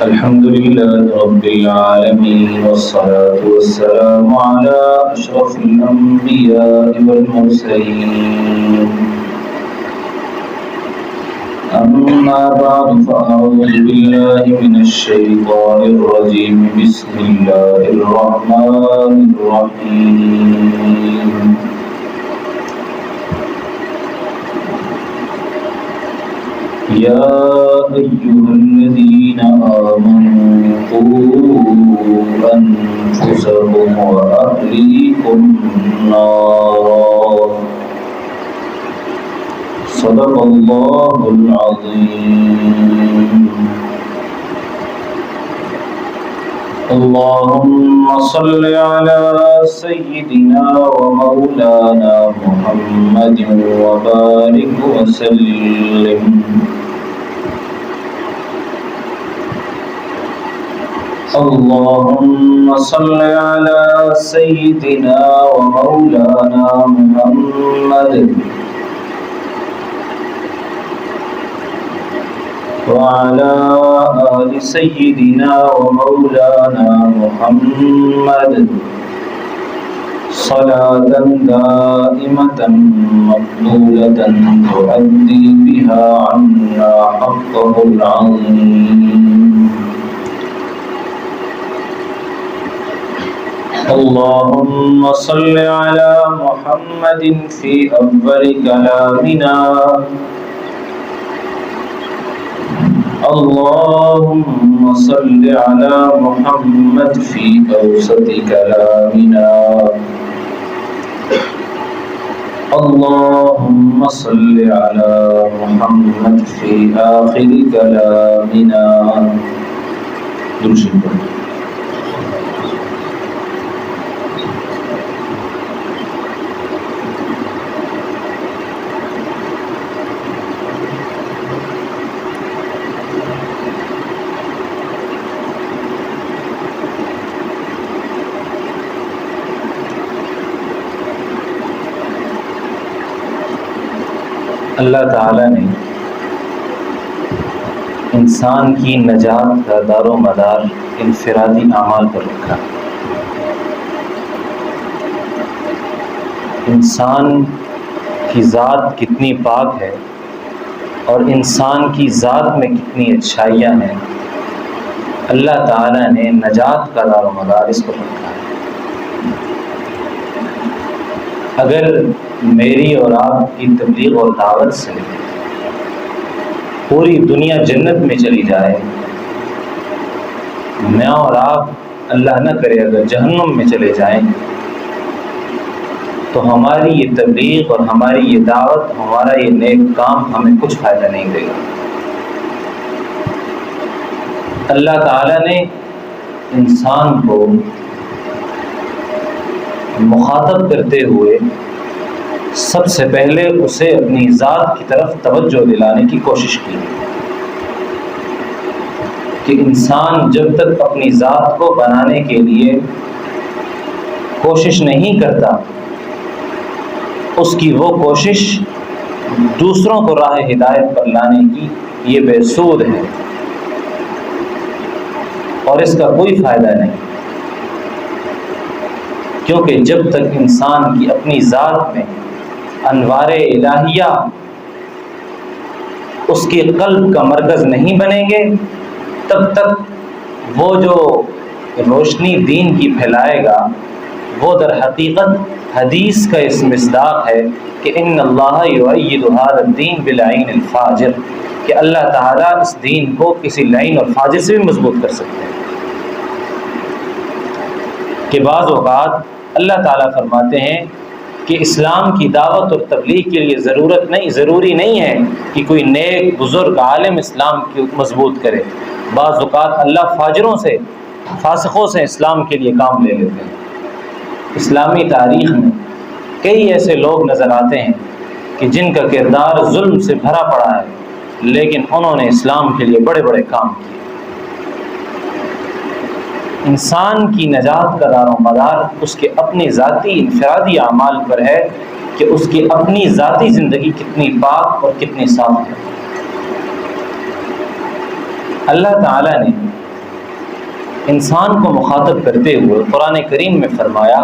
الحمد لله رب العالمين والصلاة والسلام على أشرف الأنبياء والمرسلين. أما بعد فأعوذ بالله من الشيطان الرجيم. بسم الله الرحمن الرحيم. يا أيها الذين آمنوا قوا أنفسكم وأهليكم نارا. صدق الله العظيم. اللهم صل على سيدنا ومولانا محمد وبارك وسلم. اللهم صل على سيدنا ومولانا محمد وعلى آل سيدنا ومولانا محمد صلاة دائمة مقبولة تؤدي بها عنا حقه العظيم. اللهم صل على محمد في أول كلامنا. اللهم صل على محمد في أوسط كلامنا. اللهم صل على محمد في آخر كلامنا. اللہ تعالیٰ نے انسان کی نجات کا دار و مدار انفرادی اعمال پر رکھا. انسان کی ذات کتنی پاک ہے اور انسان کی ذات میں کتنی اچھائیاں ہیں، اللہ تعالیٰ نے نجات کا دار و مدار اس پر رکھا ہے. اگر میری اور آپ کی تبلیغ اور دعوت سے پوری دنیا جنت میں چلی جائے، میں اور آپ اللہ نہ کرے اگر جہنم میں چلے جائیں، تو ہماری یہ تبلیغ اور ہماری یہ دعوت، ہمارا یہ نیک کام ہمیں کچھ فائدہ نہیں دے گا. اللہ تعالیٰ نے انسان کو مخاطب کرتے ہوئے سب سے پہلے اسے اپنی ذات کی طرف توجہ دلانے کی کوشش کی کہ انسان جب تک اپنی ذات کو بنانے کے لیے کوشش نہیں کرتا، اس کی وہ کوشش دوسروں کو راہ ہدایت پر لانے کی یہ بے سود ہے اور اس کا کوئی فائدہ نہیں. کیونکہ جب تک انسان کی اپنی ذات میں انوار الہیہ اس کے قلب کا مرکز نہیں بنیں گے، تب تک وہ جو روشنی دین کی پھیلائے گا وہ در حقیقت حدیث کا اس مصداق ہے کہ ان اللہ یؤید ھذا الدین بالعین الفاجر، کہ اللہ تعالیٰ اس دین کو کسی لعین اور فاجر سے بھی مضبوط کر سکتے ہیں. کہ بعض اوقات اللہ تعالیٰ فرماتے ہیں کہ اسلام کی دعوت اور تبلیغ کے لیے ضروری نہیں ہے کہ کوئی نیک بزرگ عالم اسلام کی مضبوط کرے. بعض اوقات اللہ فاجروں سے، فاسقوں سے اسلام کے لیے کام لے لیتے ہیں. اسلامی تاریخ میں کئی ایسے لوگ نظر آتے ہیں کہ جن کا کردار ظلم سے بھرا پڑا ہے، لیکن انہوں نے اسلام کے لیے بڑے بڑے کام کیے. انسان کی نجات کا دار و مدار اس کے اپنی ذاتی انفرادی اعمال پر ہے کہ اس کی اپنی ذاتی زندگی کتنی پاک اور کتنی صاف ہے۔ اللہ تعالیٰ نے انسان کو مخاطب کرتے ہوئے قرآن کریم میں فرمایا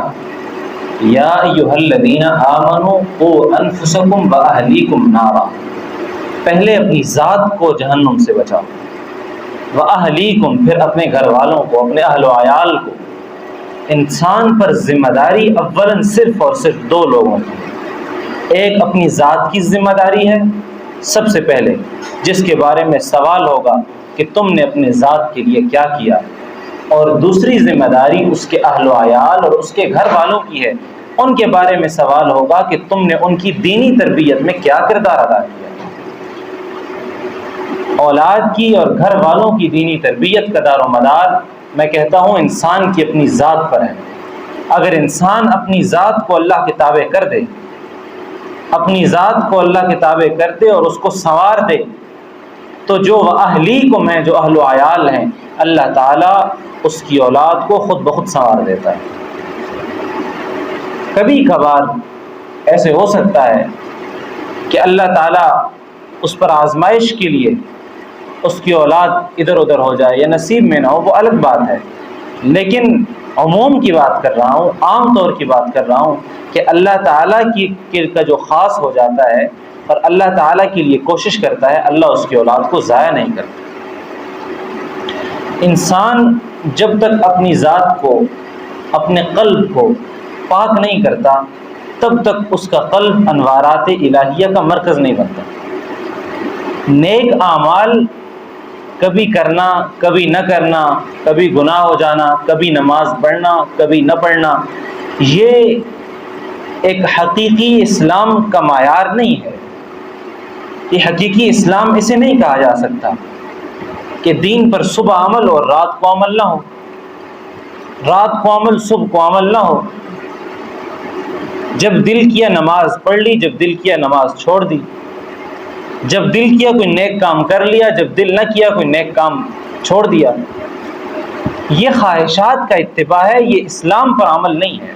یا ایھا الذین آمنوا قوا انفسکم واہلیکم نارا، پہلے اپنی ذات کو جہنم سے بچاؤ، واہلیکم پھر اپنے گھر والوں کو، اپنے اہل و عیال کو۔ انسان پر ذمہ داری اولاً صرف اور صرف دو لوگوں کی، ایک اپنی ذات کی ذمہ داری ہے سب سے پہلے، جس کے بارے میں سوال ہوگا کہ تم نے اپنے ذات کے لیے کیا کیا، اور دوسری ذمہ داری اس کے اہل و عیال اور اس کے گھر والوں کی ہے، ان کے بارے میں سوال ہوگا کہ تم نے ان کی دینی تربیت میں کیا کردار ادا کیا۔ اولاد کی اور گھر والوں کی دینی تربیت کا دار و مدار میں کہتا ہوں انسان کی اپنی ذات پر ہے۔ اگر انسان اپنی ذات کو اللہ کے تابع کر دے، اپنی ذات کو اللہ کے تابع کر دے اور اس کو سنوار دے، تو جو اہلیکم ہیں، جو اہل و عیال ہیں، اللہ تعالیٰ اس کی اولاد کو خود بخود سنوار دیتا ہے۔ کبھی کبھار ایسے ہو سکتا ہے کہ اللہ تعالیٰ اس پر آزمائش کے لیے اس کی اولاد ادھر ادھر ہو جائے یا نصیب میں نہ ہو، وہ الگ بات ہے، لیکن عموم کی بات کر رہا ہوں، عام طور کی بات کر رہا ہوں کہ اللہ تعالیٰ کا جو خاص ہو جاتا ہے اور اللہ تعالیٰ کے لیے کوشش کرتا ہے، اللہ اس کی اولاد کو ضائع نہیں کرتا۔ انسان جب تک اپنی ذات کو، اپنے قلب کو پاک نہیں کرتا، تب تک اس کا قلب انوارات الہیہ کا مرکز نہیں بنتا۔ نیک اعمال کبھی کرنا، کبھی نہ کرنا، کبھی گناہ ہو جانا، کبھی نماز پڑھنا، کبھی نہ پڑھنا، یہ ایک حقیقی اسلام کا معیار نہیں ہے۔ یہ حقیقی اسلام اسے نہیں کہا جا سکتا کہ دین پر صبح عمل اور رات کو عمل نہ ہو، رات کو عمل صبح کو عمل نہ ہو، جب دل کیا نماز پڑھ لی، جب دل کیا نماز چھوڑ دی، جب دل کیا کوئی نیک کام کر لیا، جب دل نہ کیا کوئی نیک کام چھوڑ دیا۔ یہ خواہشات کا اتباع ہے، یہ اسلام پر عمل نہیں ہے۔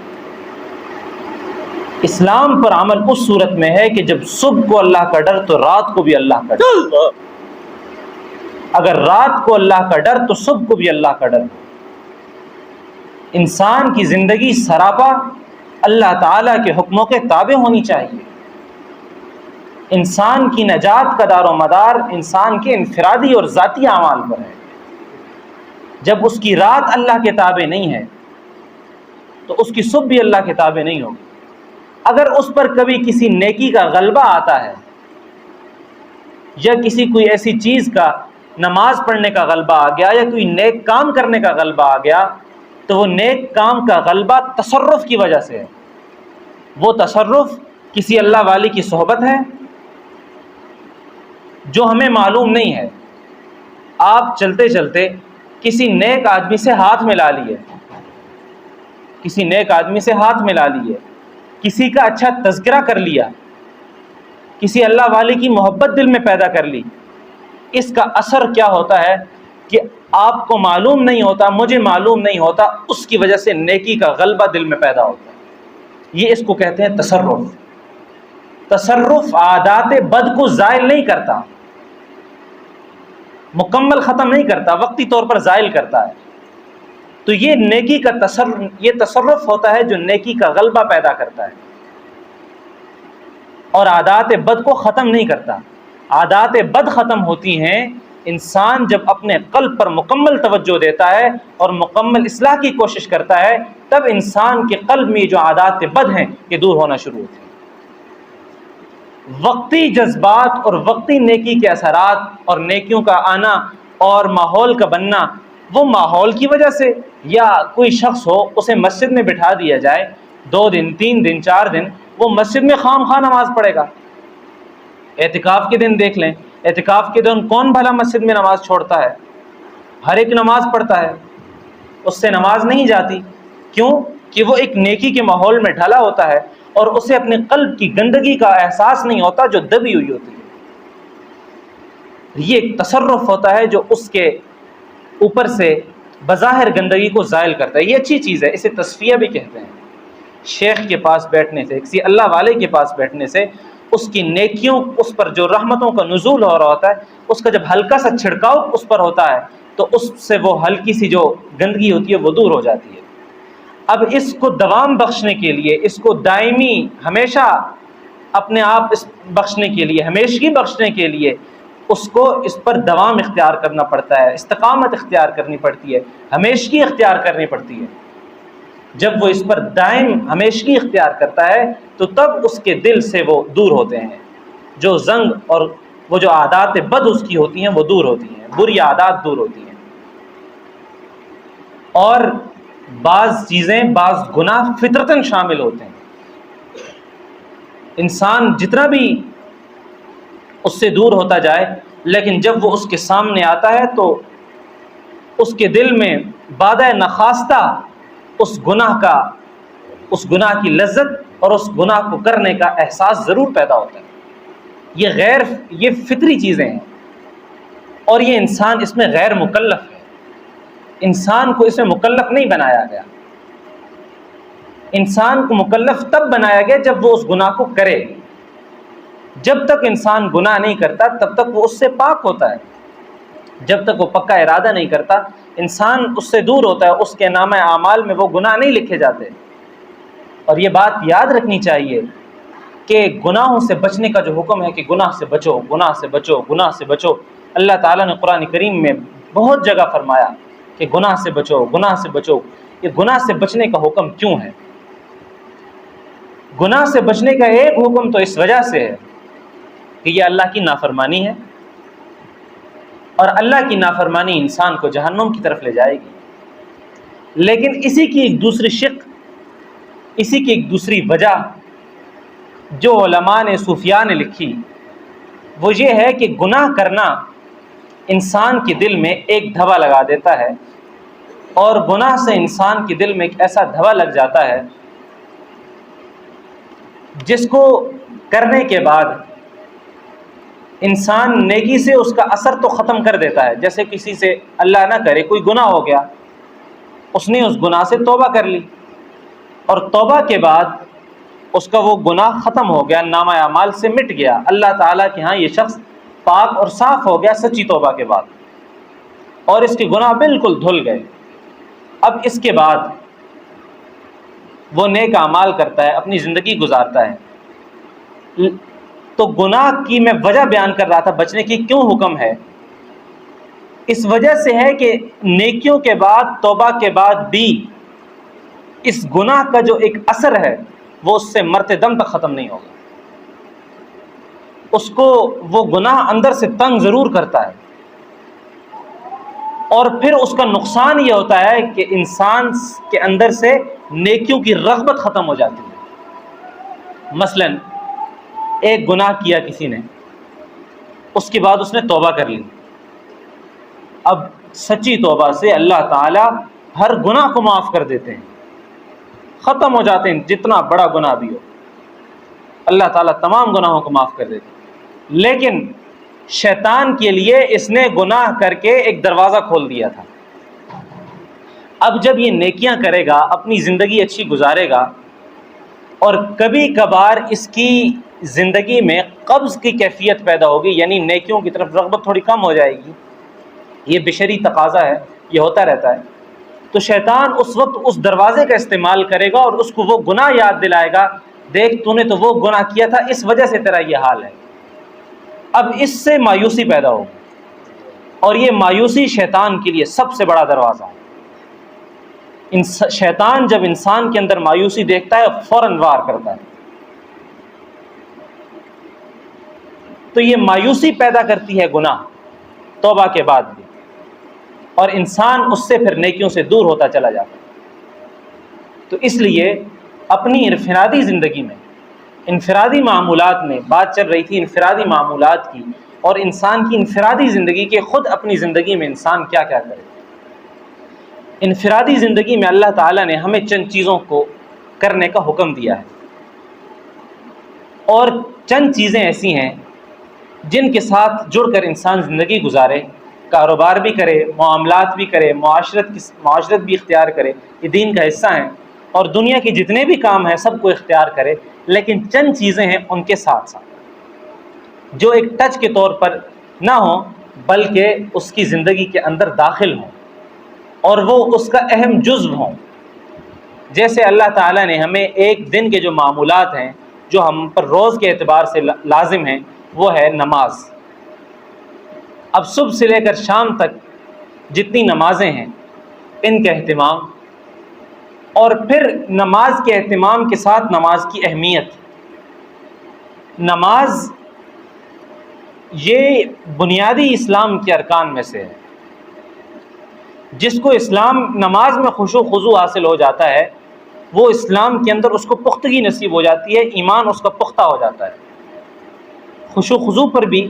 اسلام پر عمل اس صورت میں ہے کہ جب صبح کو اللہ کا ڈر تو رات کو بھی اللہ کا ڈر، اگر رات کو اللہ کا ڈر تو صبح کو بھی اللہ کا ڈر۔ انسان کی زندگی سراپا اللہ تعالیٰ کے حکموں کے تابع ہونی چاہیے۔ انسان کی نجات کا دار و مدار انسان کے انفرادی اور ذاتی اعمال پر ہے۔ جب اس کی رات اللہ کے تابع نہیں ہے تو اس کی صبح بھی اللہ کے تابع نہیں ہوگی۔ اگر اس پر کبھی کسی نیکی کا غلبہ آتا ہے یا کسی کوئی ایسی چیز کا، نماز پڑھنے کا غلبہ آ گیا یا کوئی نیک کام کرنے کا غلبہ آ گیا، تو وہ نیک کام کا غلبہ تصرف کی وجہ سے ہے۔ وہ تصرف کسی اللہ والی کی صحبت ہے جو ہمیں معلوم نہیں ہے۔ آپ چلتے چلتے کسی نیک آدمی سے ہاتھ ملا لیے، کسی نیک آدمی سے ہاتھ ملا لیے، کسی کا اچھا تذکرہ کر لیا، کسی اللہ والی کی محبت دل میں پیدا کر لی، اس کا اثر کیا ہوتا ہے کہ آپ کو معلوم نہیں ہوتا، مجھے معلوم نہیں ہوتا، اس کی وجہ سے نیکی کا غلبہ دل میں پیدا ہوتا ہے۔ یہ اس کو کہتے ہیں تصرف۔ تصرف عادات بد کو زائل نہیں کرتا، مکمل ختم نہیں کرتا، وقتی طور پر زائل کرتا ہے۔ تو یہ نیکی کا تصرف ہوتا ہے جو نیکی کا غلبہ پیدا کرتا ہے اور عادات بد کو ختم نہیں کرتا۔ عادات بد ختم ہوتی ہیں انسان جب اپنے قلب پر مکمل توجہ دیتا ہے اور مکمل اصلاح کی کوشش کرتا ہے، تب انسان کے قلب میں جو عادات بد ہیں یہ دور ہونا شروع ہوتی ہیں۔ وقتی جذبات اور وقتی نیکی کے اثرات اور نیکیوں کا آنا اور ماحول کا بننا، وہ ماحول کی وجہ سے، یا کوئی شخص ہو اسے مسجد میں بٹھا دیا جائے 2 دن 3 دن 4 دن، وہ مسجد میں خام خواہ نماز پڑھے گا۔ اعتکاف کے دن دیکھ لیں، اعتکاف کے دن کون بھلا مسجد میں نماز چھوڑتا ہے؟ ہر ایک نماز پڑھتا ہے، اس سے نماز نہیں جاتی۔ کیوں؟ کہ وہ ایک نیکی کے ماحول میں ڈھلا ہوتا ہے اور اسے اپنے قلب کی گندگی کا احساس نہیں ہوتا جو دبی ہوئی ہوتی ہے۔ یہ ایک تصرف ہوتا ہے جو اس کے اوپر سے بظاہر گندگی کو زائل کرتا ہے۔ یہ اچھی چیز ہے، اسے تصفیہ بھی کہتے ہیں۔ شیخ کے پاس بیٹھنے سے، کسی اللہ والے کے پاس بیٹھنے سے اس کی نیکیوں، اس پر جو رحمتوں کا نزول ہو رہا ہوتا ہے، اس کا جب ہلکا سا چھڑکاؤ اس پر ہوتا ہے تو تو اس سے وہ ہلکی سی جو گندگی ہوتی ہے وہ دور ہو جاتی ہے۔ اب اس کو دوام بخشنے کے لیے، اس کو دائمی ہمیشہ اپنے آپ اس بخشنے کے لیے، ہمیشگی بخشنے کے لیے اس کو اس پر دوام اختیار کرنا پڑتا ہے، استقامت اختیار کرنی پڑتی ہے، ہمیشگی اختیار کرنی پڑتی ہے۔ جب وہ اس پر دائم ہمیشگی اختیار کرتا ہے تو تب اس کے دل سے وہ دور ہوتے ہیں، جو زنگ اور وہ جو عادات بد اس کی ہوتی ہیں وہ دور ہوتی ہیں، بری عادات دور ہوتی ہیں۔ اور بعض چیزیں، بعض گناہ فطرتاً شامل ہوتے ہیں، انسان جتنا بھی اس سے دور ہوتا جائے لیکن جب وہ اس کے سامنے آتا ہے تو اس کے دل میں بادۂ نخواستہ اس گناہ کی لذت اور اس گناہ کو کرنے کا احساس ضرور پیدا ہوتا ہے۔ یہ فطری چیزیں ہیں اور یہ انسان اس میں غیر مکلف ہے، انسان کو اس میں مکلف نہیں بنایا گیا۔ انسان کو مکلف تب بنایا گیا جب وہ اس گناہ کو کرے۔ جب تک انسان گناہ نہیں کرتا تب تک وہ اس سے پاک ہوتا ہے، جب تک وہ پکا ارادہ نہیں کرتا انسان اس سے دور ہوتا ہے، اس کے نامہ اعمال میں وہ گناہ نہیں لکھے جاتے۔ اور یہ بات یاد رکھنی چاہیے کہ گناہوں سے بچنے کا جو حکم ہے کہ گناہ سے بچو، گناہ سے بچو، گناہ سے بچو، اللہ تعالیٰ نے قرآن کریم میں بہت جگہ فرمایا کہ گناہ سے بچو، گناہ سے بچو۔ یہ گناہ سے بچنے کا حکم کیوں ہے؟ گناہ سے بچنے کا ایک حکم تو اس وجہ سے ہے کہ یہ اللہ کی نافرمانی ہے، اور اللہ کی نافرمانی انسان کو جہنم کی طرف لے جائے گی۔ لیکن اسی کی ایک دوسری شق، اسی کی ایک دوسری وجہ جو علماء نے، صوفیاء نے لکھی، وہ یہ ہے کہ گناہ کرنا انسان کے دل میں ایک دھوا لگا دیتا ہے، اور گناہ سے انسان کے دل میں ایک ایسا دھوا لگ جاتا ہے جس کو کرنے کے بعد انسان نیکی سے اس کا اثر تو ختم کر دیتا ہے۔ جیسے کسی سے اللہ نہ کرے کوئی گناہ ہو گیا، اس نے اس گناہ سے توبہ کر لی، اور توبہ کے بعد اس کا وہ گناہ ختم ہو گیا، نامہ اعمال سے مٹ گیا، اللہ تعالیٰ کے ہاں یہ شخص پاک اور صاف ہو گیا سچی توبہ کے بعد، اور اس کے گناہ بالکل دھل گئے۔ اب اس کے بعد وہ نیک اعمال کرتا ہے، اپنی زندگی گزارتا ہے۔ تو گناہ کی میں وجہ بیان کر رہا تھا بچنے کی، کیوں حکم ہے؟ اس وجہ سے ہے کہ نیکیوں کے بعد، توبہ کے بعد بھی اس گناہ کا جو ایک اثر ہے وہ اس سے مرتے دم تک ختم نہیں ہوگا، اس کو وہ گناہ اندر سے تنگ ضرور کرتا ہے، اور پھر اس کا نقصان یہ ہوتا ہے کہ انسان کے اندر سے نیکیوں کی رغبت ختم ہو جاتی ہے۔ مثلا ایک گناہ کیا کسی نے، اس کے بعد اس نے توبہ کر لی، اب سچی توبہ سے اللہ تعالیٰ ہر گناہ کو معاف کر دیتے ہیں، ختم ہو جاتے ہیں، جتنا بڑا گناہ بھی ہو اللہ تعالیٰ تمام گناہوں کو معاف کر دیتے ہیں۔ لیکن شیطان کے لیے اس نے گناہ کر کے ایک دروازہ کھول دیا تھا۔ اب جب یہ نیکیاں کرے گا، اپنی زندگی اچھی گزارے گا، اور کبھی کبھار اس کی زندگی میں قبض کی کیفیت پیدا ہوگی، یعنی نیکیوں کی طرف رغبت تھوڑی کم ہو جائے گی، یہ بشری تقاضا ہے، یہ ہوتا رہتا ہے، تو شیطان اس وقت اس دروازے کا استعمال کرے گا اور اس کو وہ گناہ یاد دلائے گا، دیکھ تو نے تو وہ گناہ کیا تھا، اس وجہ سے تیرا یہ حال ہے۔ اب اس سے مایوسی پیدا ہوگی، اور یہ مایوسی شیطان کے لیے سب سے بڑا دروازہ ہے۔ شیطان جب انسان کے اندر مایوسی دیکھتا ہے فوراً وار کرتا ہے، تو یہ مایوسی پیدا کرتی ہے گناہ توبہ کے بعد بھی، اور انسان اس سے پھر نیکیوں سے دور ہوتا چلا جاتا ہے۔ تو اس لیے اپنی انفرادی زندگی میں، انفرادی معمولات میں بات چل رہی تھی، انفرادی معمولات کی، اور انسان کی انفرادی زندگی کے، خود اپنی زندگی میں انسان کیا کیا کرے۔ انفرادی زندگی میں اللہ تعالیٰ نے ہمیں چند چیزوں کو کرنے کا حکم دیا ہے، اور چند چیزیں ایسی ہیں جن کے ساتھ جڑ کر انسان زندگی گزارے، کاروبار بھی کرے، معاملات بھی کرے، معاشرت بھی اختیار کرے، یہ دین کا حصہ ہیں، اور دنیا کے جتنے بھی کام ہیں سب کو اختیار کرے، لیکن چند چیزیں ہیں ان کے ساتھ ساتھ جو ایک ٹچ کے طور پر نہ ہوں، بلکہ اس کی زندگی کے اندر داخل ہوں اور وہ اس کا اہم جزو ہوں۔ جیسے اللہ تعالیٰ نے ہمیں ایک دن کے جو معمولات ہیں جو ہم پر روز کے اعتبار سے لازم ہیں، وہ ہے نماز۔ اب صبح سے لے کر شام تک جتنی نمازیں ہیں ان کا اہتمام، اور پھر نماز کے اہتمام کے ساتھ نماز کی اہمیت۔ نماز یہ بنیادی اسلام کے ارکان میں سے ہے۔ جس کو اسلام نماز میں خشوع و خضوع حاصل ہو جاتا ہے، وہ اسلام کے اندر اس کو پختگی نصیب ہو جاتی ہے، ایمان اس کا پختہ ہو جاتا ہے۔ خشوع و خضوع پر بھی،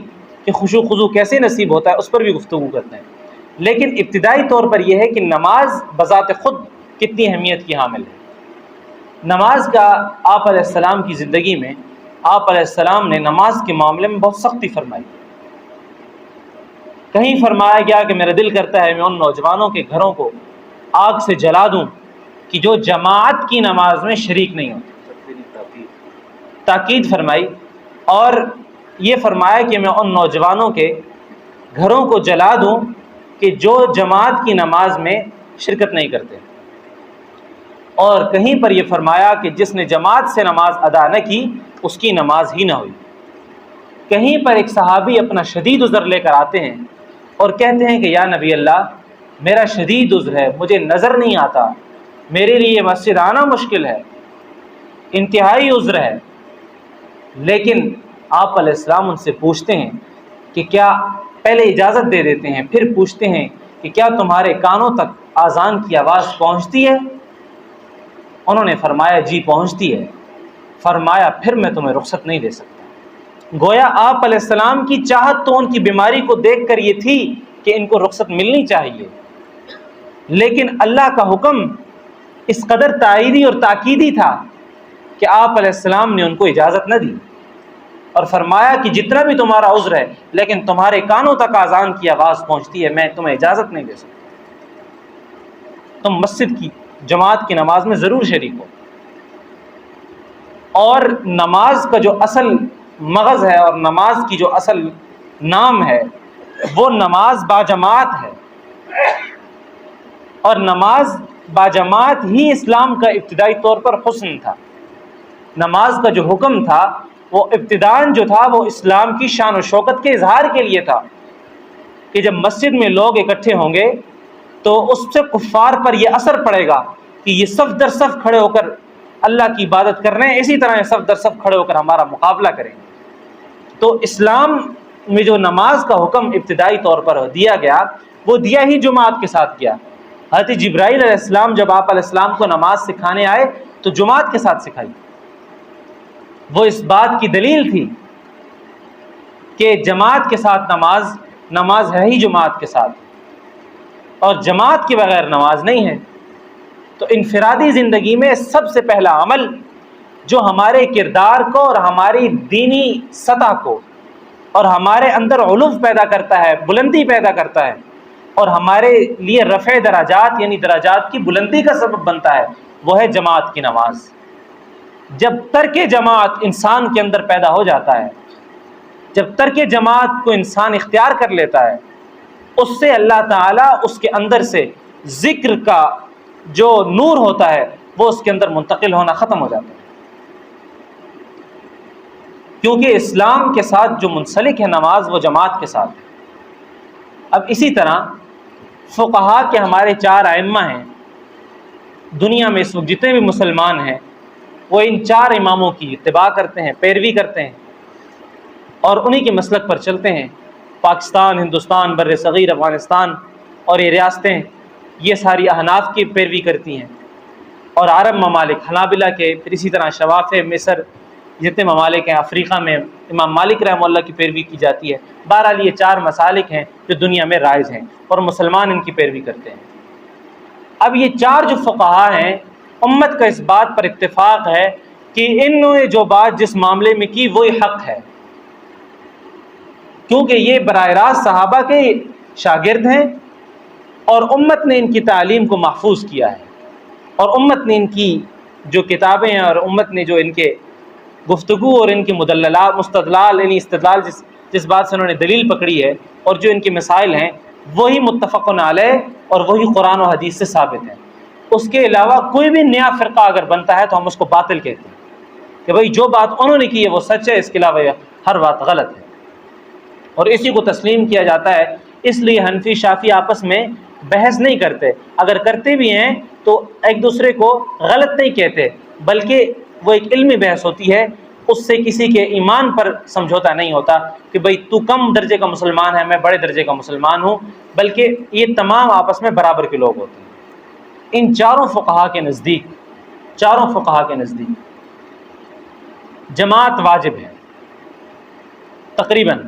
کہ خشوع و خضوع کیسے نصیب ہوتا ہے، اس پر بھی گفتگو کرتے ہیں، لیکن ابتدائی طور پر یہ ہے کہ نماز بذات خود کتنی اہمیت کی حامل ہے۔ نماز کا آپ علیہ السلام کی زندگی میں، آپ علیہ السلام نے نماز کے معاملے میں بہت سختی فرمائی۔ کہیں فرمایا گیا کہ میرا دل کرتا ہے میں ان نوجوانوں کے گھروں کو آگ سے جلا دوں کہ جو جماعت کی نماز میں شریک نہیں ہوتے۔ تاکید فرمائی، اور یہ فرمایا کہ میں ان نوجوانوں کے گھروں کو جلا دوں کہ جو جماعت کی نماز میں شرکت نہیں کرتے، اور کہیں پر یہ فرمایا کہ جس نے جماعت سے نماز ادا نہ کی اس کی نماز ہی نہ ہوئی۔ کہیں پر ایک صحابی اپنا شدید عذر لے کر آتے ہیں اور کہتے ہیں کہ یا نبی اللہ، میرا شدید عذر ہے، مجھے نظر نہیں آتا، میرے لیے مسجد آنا مشکل ہے، انتہائی عذر ہے۔ لیکن آپ علیہ السلام ان سے پوچھتے ہیں کہ کیا، پہلے اجازت دے دیتے ہیں، پھر پوچھتے ہیں کہ کیا تمہارے کانوں تک اذان کی آواز پہنچتی ہے؟ انہوں نے فرمایا جی پہنچتی ہے۔ فرمایا پھر میں تمہیں رخصت نہیں دے سکتا۔ گویا آپ علیہ السلام کی چاہت تو ان کی بیماری کو دیکھ کر یہ تھی کہ ان کو رخصت ملنی چاہیے، لیکن اللہ کا حکم اس قدر تائیدی اور تاکیدی تھا کہ آپ علیہ السلام نے ان کو اجازت نہ دی، اور فرمایا کہ جتنا بھی تمہارا عذر ہے لیکن تمہارے کانوں تک اذان کی آواز پہنچتی ہے، میں تمہیں اجازت نہیں دے سکتا، تم مسجد کی جماعت کی نماز میں ضرور شریک ہو۔ اور نماز کا جو اصل مغز ہے اور نماز کی جو اصل نام ہے وہ نماز باجماعت ہے، اور نماز باجماعت ہی اسلام کا ابتدائی طور پر حسن تھا۔ نماز کا جو حکم تھا وہ ابتداً جو تھا وہ اسلام کی شان و شوکت کے اظہار کے لیے تھا کہ جب مسجد میں لوگ اکٹھے ہوں گے تو اس سے کفار پر یہ اثر پڑے گا کہ یہ صف در صف کھڑے ہو کر اللہ کی عبادت کر رہے ہیں، اسی طرح یہ صف در صف کھڑے ہو کر ہمارا مقابلہ کریں گے۔ تو اسلام میں جو نماز کا حکم ابتدائی طور پر دیا گیا وہ دیا ہی جماعت کے ساتھ کیا۔ حضرت جبرائیل علیہ السلام جب آپ علیہ السلام کو نماز سکھانے آئے تو جماعت کے ساتھ سکھائی۔ وہ اس بات کی دلیل تھی کہ جماعت کے ساتھ نماز ہے ہی جماعت کے ساتھ، اور جماعت کے بغیر نماز نہیں ہے۔ تو انفرادی زندگی میں سب سے پہلا عمل جو ہمارے کردار کو اور ہماری دینی سطح کو اور ہمارے اندر علو پیدا کرتا ہے، بلندی پیدا کرتا ہے، اور ہمارے لیے رفع درجات یعنی درجات کی بلندی کا سبب بنتا ہے، وہ ہے جماعت کی نماز۔ جب ترک جماعت انسان کے اندر پیدا ہو جاتا ہے، جب ترک جماعت کو انسان اختیار کر لیتا ہے، اس سے اللہ تعالیٰ اس کے اندر سے ذکر کا جو نور ہوتا ہے وہ اس کے اندر منتقل ہونا ختم ہو جاتا ہے، کیونکہ اسلام کے ساتھ جو منسلک ہے نماز وہ جماعت کے ساتھ ہے۔ اب اسی طرح فقہا کے ہمارے 4 ائمہ ہیں، دنیا میں اس وقت جتنے بھی مسلمان ہیں وہ ان 4 اماموں کی اتباع کرتے ہیں، پیروی کرتے ہیں، اور انہی کے مسلک پر چلتے ہیں۔ پاکستان، ہندوستان، بر صغیر افغانستان اور یہ ریاستیں یہ ساری احناف کی پیروی کرتی ہیں، اور عرب ممالک حنابلہ کے، پھر اسی طرح شوافع، مصر، جتنے ممالک ہیں، افریقہ میں امام مالک رحمہ اللہ کی پیروی کی جاتی ہے۔ بہرحال یہ 4 مسالک ہیں جو دنیا میں رائج ہیں اور مسلمان ان کی پیروی کرتے ہیں۔ اب یہ 4 جو فقہا ہیں، امت کا اس بات پر اتفاق ہے کہ انہوں نے جو بات جس معاملے میں کی وہی حق ہے، کیونکہ یہ براہ راست صحابہ کے شاگرد ہیں اور امت نے ان کی تعلیم کو محفوظ کیا ہے، اور امت نے ان کی جو کتابیں ہیں اور امت نے جو ان کے گفتگو اور ان کی مستدلال یعنی استدلال جس بات سے انہوں نے دلیل پکڑی ہے اور جو ان کے مسائل ہیں وہی متفق علیہ اور وہی قرآن و حدیث سے ثابت ہیں۔ اس کے علاوہ کوئی بھی نیا فرقہ اگر بنتا ہے تو ہم اس کو باطل کہتے ہیں کہ بھئی جو بات انہوں نے کی ہے وہ سچ ہے، اس کے علاوہ ہر بات غلط ہے، اور اسی کو تسلیم کیا جاتا ہے۔ اس لیے حنفی شافعی آپس میں بحث نہیں کرتے، اگر کرتے بھی ہیں تو ایک دوسرے کو غلط نہیں کہتے، بلکہ وہ ایک علمی بحث ہوتی ہے، اس سے کسی کے ایمان پر سمجھوتا نہیں ہوتا کہ بھئی تو کم درجے کا مسلمان ہے، میں بڑے درجے کا مسلمان ہوں، بلکہ یہ تمام آپس میں برابر کے لوگ ہوتے ہیں۔ ان چاروں فقہا کے نزدیک جماعت واجب ہے تقریباً،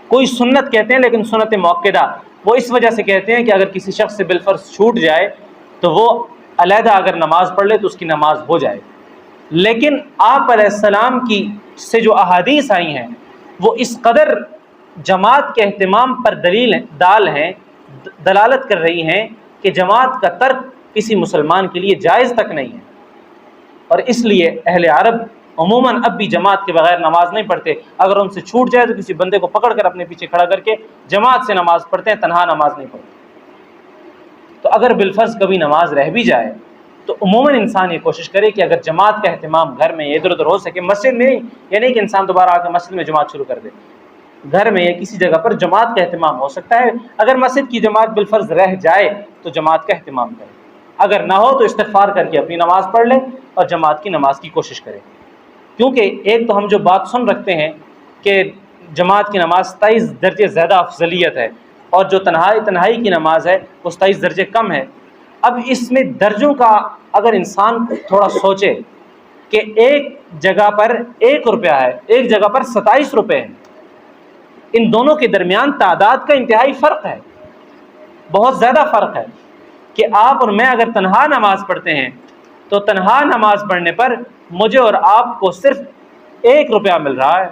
کوئی سنت کہتے ہیں لیکن سنت مؤکدہ، وہ اس وجہ سے کہتے ہیں کہ اگر کسی شخص سے بالفرض چھوٹ جائے تو وہ علیحدہ اگر نماز پڑھ لے تو اس کی نماز ہو جائے، لیکن آپ علیہ السلام کی سے جو احادیث آئی ہیں وہ اس قدر جماعت کے اہتمام پر دلالت کر رہی ہیں کہ جماعت کا ترک کسی مسلمان کے لیے جائز تک نہیں ہے، اور اس لیے اہل عرب عموماً اب بھی جماعت کے بغیر نماز نہیں پڑھتے، اگر ان سے چھوٹ جائے تو کسی بندے کو پکڑ کر اپنے پیچھے کھڑا کر کے جماعت سے نماز پڑھتے ہیں، تنہا نماز نہیں پڑھتے۔ تو اگر بالفرض کبھی نماز رہ بھی جائے تو عموماً انسان یہ کوشش کرے کہ اگر جماعت کا اہتمام گھر میں ادھر ادھر ہو سکے، مسجد میں یہ نہیں کہ انسان دوبارہ آ کے مسجد میں جماعت شروع کر دے، گھر میں یا کسی جگہ پر جماعت کا اہتمام ہو سکتا ہے، اگر مسجد کی جماعت بالفرض رہ جائے تو جماعت کا اہتمام کرے، اگر نہ ہو تو استغفار کر کے اپنی نماز پڑھ لے اور جماعت کی نماز کی کوشش کرے، کیونکہ ایک تو ہم جو بات سن رکھتے ہیں کہ جماعت کی نماز 27 درجے زیادہ افضلیت ہے اور جو تنہائی کی نماز ہے وہ 27 درجے کم ہے۔ اب اس میں درجوں کا اگر انسان تھوڑا سوچے کہ ایک جگہ پر 1 روپیہ ہے، ایک جگہ پر 27 روپے ہیں، ان دونوں کے درمیان تعداد کا انتہائی فرق ہے، بہت زیادہ فرق ہے، کہ آپ اور میں اگر تنہا نماز پڑھتے ہیں تو تنہا نماز پڑھنے پر مجھے اور آپ کو صرف 1 روپیہ مل رہا ہے،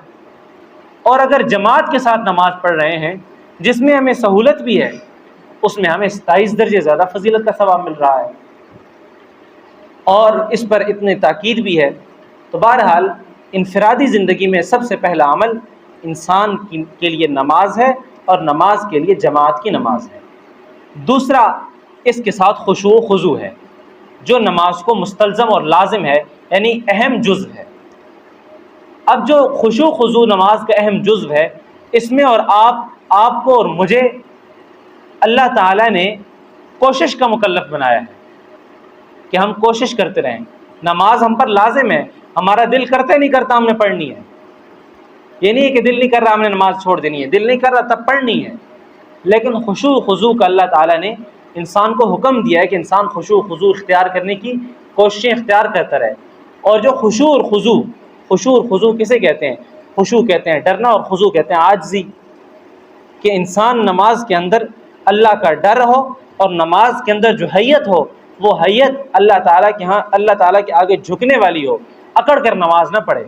اور اگر جماعت کے ساتھ نماز پڑھ رہے ہیں جس میں ہمیں سہولت بھی ہے اس میں ہمیں 27 درجے زیادہ فضیلت کا ثواب مل رہا ہے، اور اس پر اتنی تاکید بھی ہے۔ تو بہرحال انفرادی زندگی میں سب سے پہلا عمل انسان کے لیے نماز ہے، اور نماز کے لیے جماعت کی نماز ہے۔ دوسرا اس کے ساتھ خشوع و خضوع ہے، جو نماز کو مستلزم اور لازم ہے، یعنی اہم جزو ہے۔ اب جو خشوع و خضوع نماز کا اہم جزو ہے، اس میں اور آپ کو اور مجھے اللہ تعالیٰ نے کوشش کا مکلف بنایا ہے کہ ہم کوشش کرتے رہیں، نماز ہم پر لازم ہے، ہمارا دل کرتا نہیں کرتا ہم نے پڑھنی ہے، یہ نہیں ہے کہ دل نہیں کر رہا ہم نے نماز چھوڑ دینی ہے، دل نہیں کر رہا تب پڑھنی ہے، لیکن خشوع و خضوع کا اللہ تعالیٰ نے انسان کو حکم دیا ہے کہ انسان خشوع و خضوع اختیار کرنے کی کوششیں اختیار کرتا رہے۔ اور جو خشوع اور خضوع کسے کہتے ہیں؟ خشوع کہتے ہیں ڈرنا، اور خضوع کہتے ہیں عاجزی، کہ انسان نماز کے اندر اللہ کا ڈر ہو اور نماز کے اندر جو حیت ہو وہ حیت اللہ تعالیٰ کے ہاں اللہ تعالیٰ کے آگے جھکنے والی ہو، اکڑ کر نماز نہ پڑھے،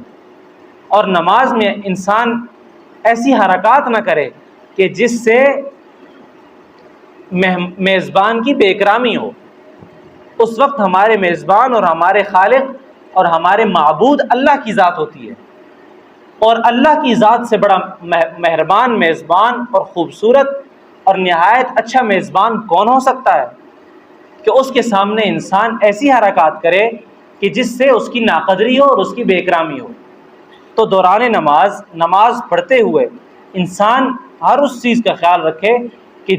اور نماز میں انسان ایسی حرکات نہ کرے کہ جس سے میزبان کی بے اکرامی ہو۔ اس وقت ہمارے میزبان اور ہمارے خالق اور ہمارے معبود اللہ کی ذات ہوتی ہے، اور اللہ کی ذات سے بڑا مہربان میزبان اور خوبصورت اور نہایت اچھا میزبان کون ہو سکتا ہے کہ اس کے سامنے انسان ایسی حرکات کرے کہ جس سے اس کی ناقدری ہو اور اس کی بے اکرامی ہو۔ تو دوران نماز پڑھتے ہوئے انسان ہر اس چیز کا خیال رکھے کہ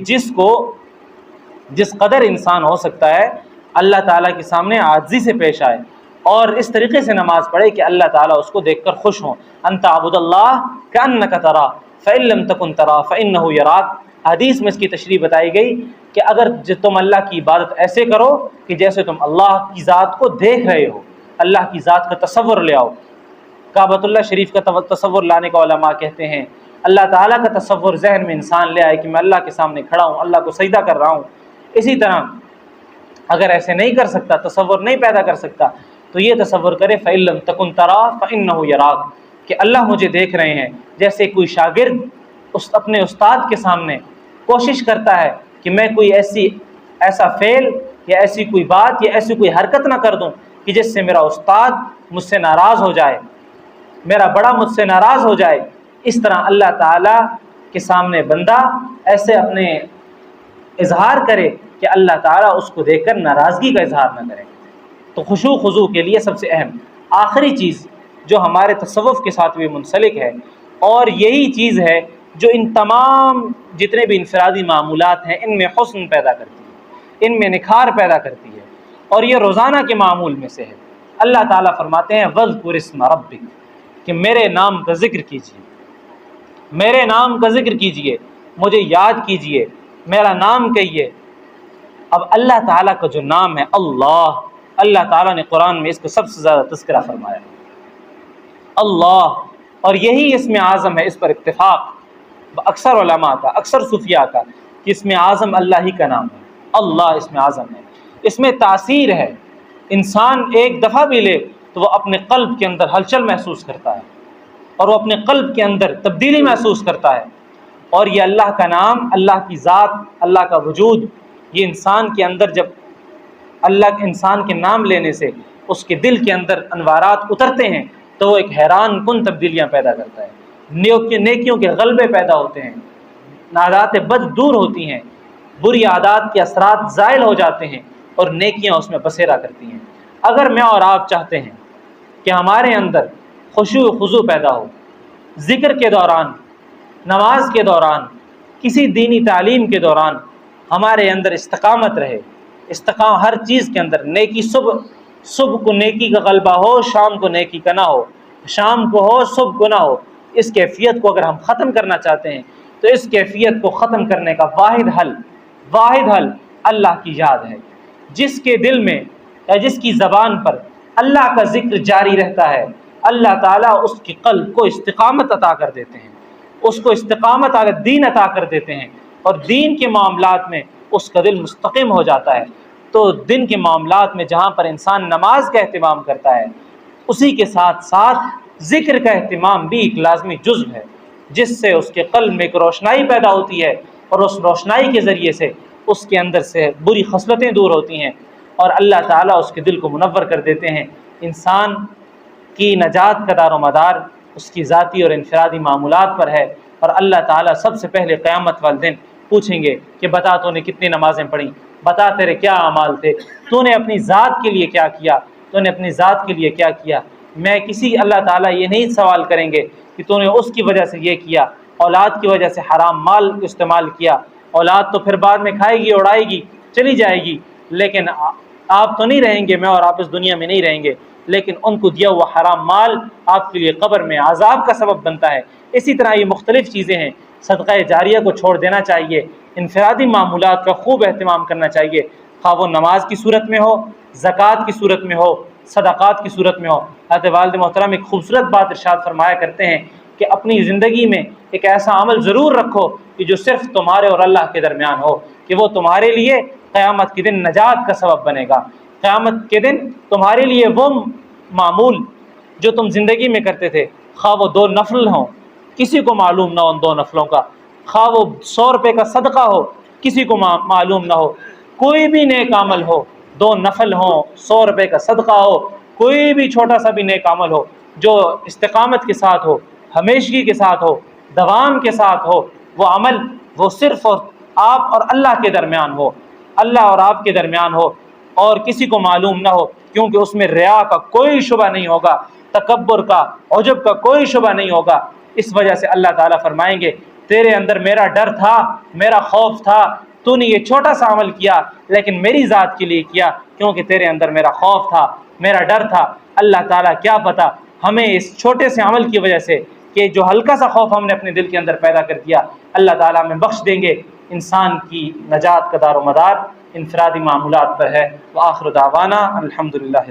جس قدر انسان ہو سکتا ہے اللہ تعالیٰ کے سامنے عاجزی سے پیش آئے، اور اس طریقے سے نماز پڑھے کہ اللہ تعالیٰ اس کو دیکھ کر خوش ہوں۔ انت عبد اللہ کأنک ترا فإن لم تکن ترا فإنہ یراک، حدیث میں اس کی تشریح بتائی گئی کہ اگر تم اللہ کی عبادت ایسے کرو کہ جیسے تم اللہ کی ذات کو دیکھ رہے ہو، اللہ کی ذات کا تصور لے آؤ۔ کعبۃ اللہ شریف کا تصور لانے کا علماء کہتے ہیں اللہ تعالیٰ کا تصور ذہن میں انسان لے آئے کہ میں اللہ کے سامنے کھڑا ہوں، اللہ کو سجدہ کر رہا ہوں۔ اسی طرح اگر ایسے نہیں کر سکتا، تصور نہیں پیدا کر سکتا، تو یہ تصور کرے فإن لم تکن ترا فإنہ یراک، کہ اللہ مجھے دیکھ رہے ہیں۔ جیسے کوئی شاگرد اپنے استاد کے سامنے کوشش کرتا ہے کہ میں کوئی ایسا فعل یا ایسی کوئی بات یا ایسی کوئی حرکت نہ کر دوں کہ جس سے میرا استاد مجھ سے ناراض ہو جائے، میرا بڑا مجھ سے ناراض ہو جائے، اس طرح اللہ تعالیٰ کے سامنے بندہ ایسے اپنے اظہار کرے کہ اللہ تعالیٰ اس کو دیکھ کر ناراضگی کا اظہار نہ کرے۔ تو خشوع خضوع کے لیے سب سے اہم آخری چیز جو ہمارے تصوف کے ساتھ بھی منسلک ہے، اور یہی چیز ہے جو ان تمام جتنے بھی انفرادی معمولات ہیں ان میں حسن پیدا کرتی ہے، ان میں نکھار پیدا کرتی ہے، اور یہ روزانہ کے معمول میں سے ہے۔ اللہ تعالیٰ فرماتے ہیں وَاذْكُرِ اسْمَ رَبِّكَ، کہ میرے نام کا ذکر کیجیے، میرے نام کا ذکر کیجیے، مجھے یاد کیجیے، میرا نام کہیے۔ اب اللہ تعالیٰ کا جو نام ہے اللہ تعالیٰ نے قرآن میں اس کو سب سے زیادہ تذکرہ فرمایا اللہ، اور یہی اسم اعظم ہے۔ اس پر اتفاق اکثر علماء کا، اکثر صوفیاء کا، کہ اسم اعظم اللہ ہی کا نام ہے، اللہ اسم اعظم ہے۔ اس میں تاثیر ہے، انسان ایک دفعہ بھی لے تو وہ اپنے قلب کے اندر ہلچل محسوس کرتا ہے، اور وہ اپنے قلب کے اندر تبدیلی محسوس کرتا ہے۔ اور یہ اللہ کا نام، اللہ کی ذات، اللہ کا وجود، یہ انسان کے اندر جب انسان کے نام لینے سے اس کے دل کے اندر انوارات اترتے ہیں تو وہ ایک حیران کن تبدیلیاں پیدا کرتا ہے۔ نیکیوں کے غلبے پیدا ہوتے ہیں، عادات بد دور ہوتی ہیں، بری عادات کے اثرات زائل ہو جاتے ہیں، اور نیکیاں اس میں بسیرا کرتی ہیں۔ اگر میں اور آپ چاہتے ہیں کہ ہمارے اندر خشوع و خضوع پیدا ہو، ذکر کے دوران، نماز کے دوران، کسی دینی تعلیم کے دوران ہمارے اندر استقامت رہے، ہر چیز کے اندر نیکی، صبح کو نیکی کا غلبہ ہو، شام کو نیکی کا نہ ہو، شام کو ہو صبح کو نہ ہو، اس کیفیت کو اگر ہم ختم کرنا چاہتے ہیں تو اس کیفیت کو ختم کرنے کا واحد حل اللہ کی یاد ہے۔ جس کے دل میں یا جس کی زبان پر اللہ کا ذکر جاری رہتا ہے، اللہ تعالیٰ اس کے قلب کو استقامت عطا کر دیتے ہیں، اس کو استقامت دین عطا کر دیتے ہیں، اور دین کے معاملات میں اس کا دل مستقیم ہو جاتا ہے۔ تو دن کے معاملات میں جہاں پر انسان نماز کا اہتمام کرتا ہے، اسی کے ساتھ ساتھ ذکر کا اہتمام بھی ایک لازمی جزو ہے، جس سے اس کے قلب میں ایک روشنائی پیدا ہوتی ہے، اور اس روشنائی کے ذریعے سے اس کے اندر سے بری خصلتیں دور ہوتی ہیں، اور اللہ تعالیٰ اس کے دل کو منور کر دیتے ہیں۔ انسان کی نجات کا دار و مدار اس کی ذاتی اور انفرادی معمولات پر ہے، اور اللہ تعالیٰ سب سے پہلے قیامت والے دن پوچھیں گے کہ بتا تو نے کتنی نمازیں پڑھی، بتا تیرے کیا اعمال تھے، تو نے اپنی ذات کے لیے کیا کیا، تو نے اپنی ذات کے لیے کیا کیا۔ اللہ تعالیٰ یہ نہیں سوال کریں گے کہ تو نے اس کی وجہ سے یہ کیا، اولاد کی وجہ سے حرام مال استعمال کیا، اولاد تو پھر بعد میں کھائے گی، اڑائے گی، چلی جائے گی، لیکن آپ تو نہیں رہیں گے، میں اور آپ اس دنیا میں نہیں رہیں گے، لیکن ان کو دیا ہوا حرام مال آپ کے لیے قبر میں عذاب کا سبب بنتا ہے۔ اسی طرح یہ مختلف چیزیں ہیں، صدقہ جاریہ کو چھوڑ دینا چاہیے، انفرادی معمولات کا خوب اہتمام کرنا چاہیے، خواہ وہ نماز کی صورت میں ہو، زکوٰۃ کی صورت میں ہو، صدقات کی صورت میں ہو۔ حضرت والد محترم ایک خوبصورت بات ارشاد فرمایا کرتے ہیں کہ اپنی زندگی میں ایک ایسا عمل ضرور رکھو کہ جو صرف تمہارے اور اللہ کے درمیان ہو، کہ وہ تمہارے لیے قیامت کے دن نجات کا سبب بنے گا۔ قیامت کے دن تمہارے لیے وہ معمول جو تم زندگی میں کرتے تھے، خواہ وہ 2 نفل ہوں، کسی کو معلوم نہ ہو ان 2 نفلوں کا، خواہ وہ 100 روپے کا صدقہ ہو، کسی کو معلوم نہ ہو، کوئی بھی نیک عمل ہو، 2 نفل ہوں، 100 روپے کا صدقہ ہو، کوئی بھی چھوٹا سا بھی نیک عمل ہو جو استقامت کے ساتھ ہو، ہمیشگی کے ساتھ ہو، دوام کے ساتھ ہو، وہ عمل وہ صرف اور آپ اور اللہ کے درمیان ہو، اللہ اور آپ کے درمیان ہو، اور کسی کو معلوم نہ ہو، کیونکہ اس میں ریا کا کوئی شبہ نہیں ہوگا، تکبر کا، عجب کا کوئی شبہ نہیں ہوگا۔ اس وجہ سے اللہ تعالیٰ فرمائیں گے تیرے اندر میرا ڈر تھا، میرا خوف تھا، تو نے یہ چھوٹا سا عمل کیا لیکن میری ذات کے لیے کیا، کیونکہ تیرے اندر میرا خوف تھا، میرا ڈر تھا۔ اللہ تعالیٰ کیا پتہ ہمیں اس چھوٹے سے عمل کی وجہ سے کہ جو ہلکا سا خوف ہم نے اپنے دل کے اندر پیدا کر دیا، اللہ تعالیٰ ہمیں بخش دیں گے۔ انسان کی نجات کا دار و مدار انفرادی معمولات پر ہے۔ وآخر دعوانا الحمدللہ۔